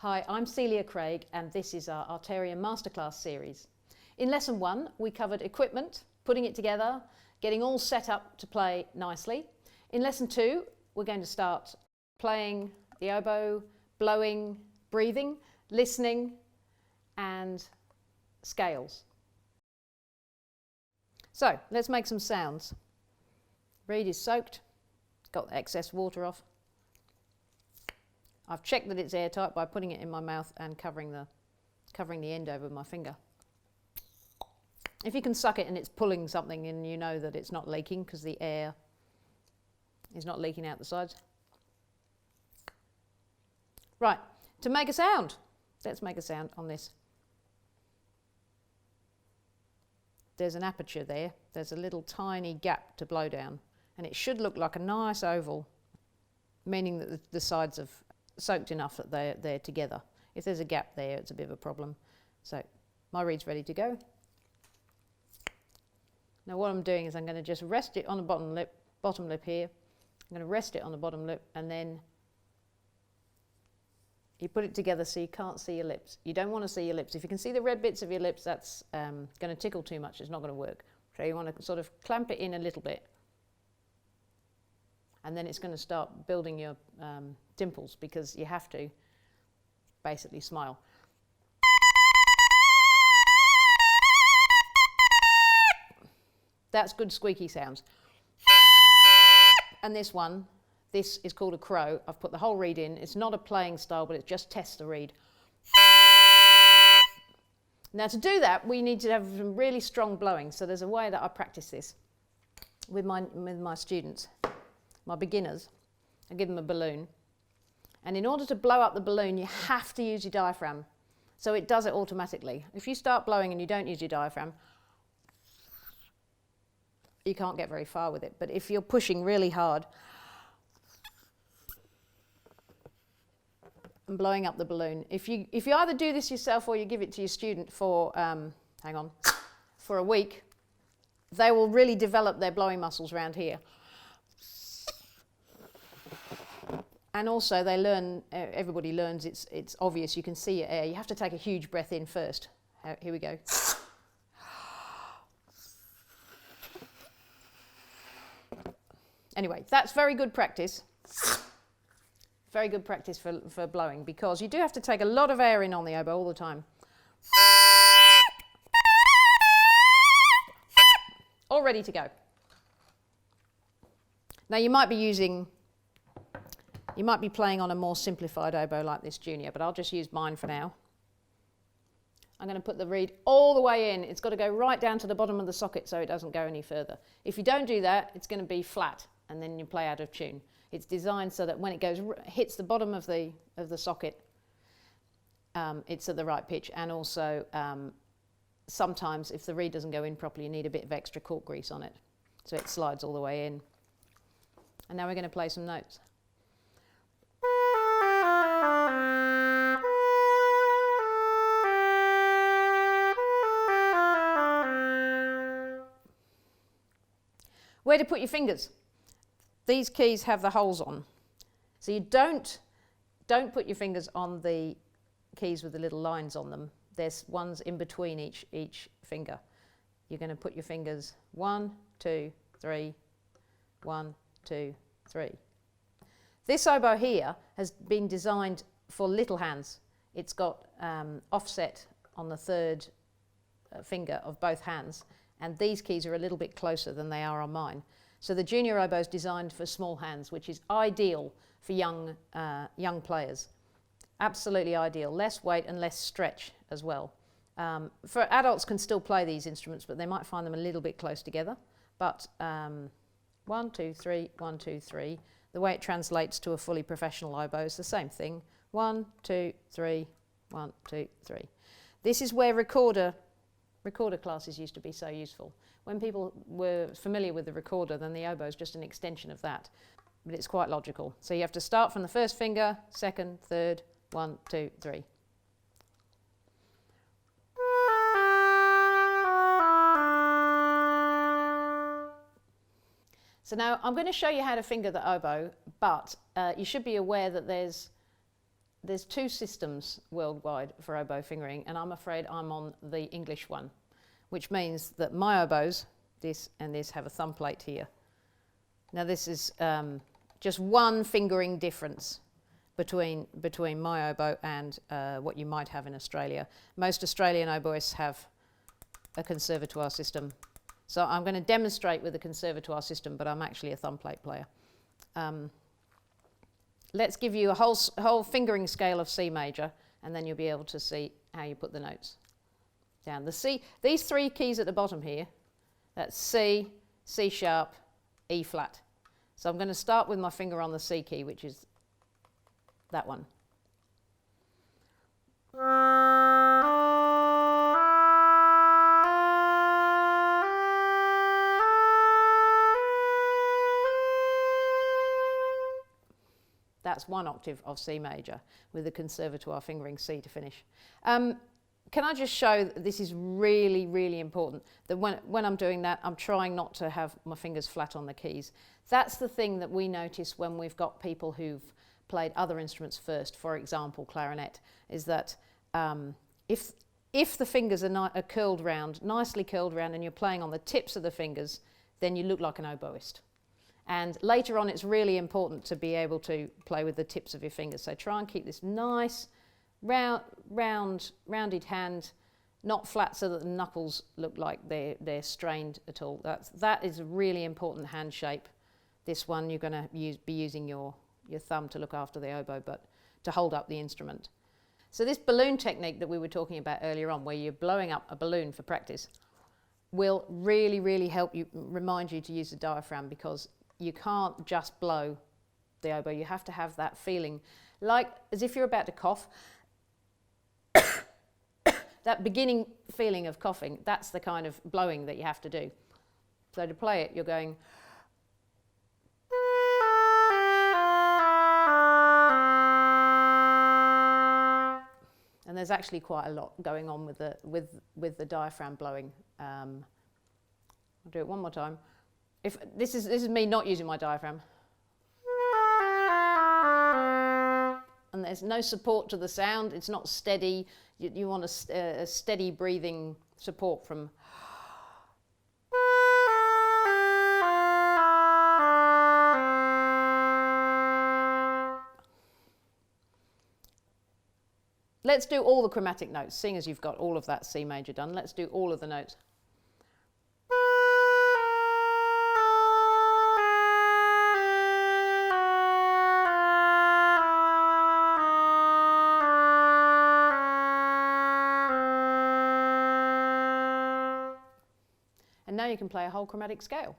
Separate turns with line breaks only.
Hi, I'm Celia Craig and this is our Artaria Masterclass series. In lesson 1 we covered equipment, putting it together, getting all set up to play nicely. In lesson 2 we're going to start playing the oboe, blowing, breathing, listening and scales. So let's make some sounds. Reed is soaked, got the excess water off. I've checked that it's airtight by putting it in my mouth and covering the end over my finger. If you can suck it and it's pulling something and you know that it's not leaking because the air is not leaking out the sides. Right, to make a sound, let's make a sound on this. There's an aperture there, there's a little tiny gap to blow down and it should look like a nice oval, meaning that the sides have soaked enough that they're together. If there's a gap there, it's a bit of a problem. So my reed's ready to go. Now what I'm doing is I'm going to just rest it on the bottom lip here. I'm going to rest it on the bottom lip and then you put it together so you can't see your lips. You don't want to see your lips. If you can see the red bits of your lips, that's going to tickle too much. It's not going to work. So you want to sort of clamp it in a little bit. And then it's going to start building your dimples because you have to basically smile. That's good squeaky sounds. And this is called a crow. I've put the whole reed in. It's not a playing style, but it just tests the reed. Now to do that, we need to have some really strong blowing. So there's a way that I practice this with my students. My beginners, I give them a balloon. And in order to blow up the balloon, you have to use your diaphragm. So it does it automatically. If you start blowing and you don't use your diaphragm, you can't get very far with it. But if you're pushing really hard and blowing up the balloon, if you either do this yourself or you give it to your student for, for a week, they will really develop their blowing muscles around here. And also they learn, everybody learns, it's obvious, you can see your air. You have to take a huge breath in first. Here we go. Anyway, that's very good practice. Very good practice for blowing because you do have to take a lot of air in on the oboe all the time. All ready to go. Now you might be playing on a more simplified oboe like this junior, but I'll just use mine for now. I'm going to put the reed all the way in. It's got to go right down to the bottom of the socket so it doesn't go any further. If you don't do that, it's going to be flat and then you play out of tune. It's designed so that when it hits the bottom of the socket, it's at the right pitch. And also, sometimes if the reed doesn't go in properly, you need a bit of extra cork grease on it, so it slides all the way in. And now we're going to play some notes. Where to put your fingers? These keys have the holes on. So you don't put your fingers on the keys with the little lines on them. There's ones in between each finger. You're going to put your fingers 1, 2, 3, 1, 2, 3. This oboe here has been designed for little hands. It's got offset on the third finger of both hands, and these keys are a little bit closer than they are on mine. So the junior oboe is designed for small hands, which is ideal for young players. Absolutely ideal. Less weight and less stretch as well. For adults can still play these instruments, but they might find them a little bit close together. But 1, 2, 3, 1, 2, 3. The way it translates to a fully professional oboe is the same thing. 1, 2, 3, 1, 2, 3. This is where recorder classes used to be so useful. When people were familiar with the recorder, then the oboe is just an extension of that. But it's quite logical. So you have to start from the first finger, second, third, 1, 2, 3. So now I'm going to show you how to finger the oboe, but you should be aware that there's there's two systems worldwide for oboe fingering, and I'm afraid I'm on the English one, which means that my oboes, this and this, have a thumb plate here. Now this is just one fingering difference between my oboe and what you might have in Australia. Most Australian oboists have a conservatoire system. So I'm going to demonstrate with the conservatoire system, but I'm actually a thumb plate player. Let's give you a whole fingering scale of C major, and then you'll be able to see how you put the notes down. The C, these three keys at the bottom here, that's C, C sharp, E flat. So I'm going to start with my finger on the C key, which is that one. That's one octave of C major with the conservatoire fingering C to finish. Can I just show that this is really, really important, that when I'm doing that, I'm trying not to have my fingers flat on the keys. That's the thing that we notice when we've got people who've played other instruments first, for example, clarinet, is that if the fingers are curled round, nicely curled round, and you're playing on the tips of the fingers, then you look like an oboist. And later on, it's really important to be able to play with the tips of your fingers. So try and keep this nice, rounded hand, not flat so that the knuckles look like they're strained at all. That is a really important hand shape. This one, you're going to be using your thumb to look after the oboe, but to hold up the instrument. So this balloon technique that we were talking about earlier on, where you're blowing up a balloon for practice, will really, really help you, remind you to use the diaphragm, because you can't just blow the oboe. You have to have that feeling, like as if you're about to cough. That beginning feeling of coughing, that's the kind of blowing that you have to do. So to play it, you're going. And there's actually quite a lot going on with the diaphragm blowing. I'll do it one more time. If this is me not using my diaphragm. And there's no support to the sound. It's not steady. You want a steady breathing support from. Let's do all the chromatic notes, seeing as you've got all of that C major done. Let's do all of the notes. And now you can play a whole chromatic scale.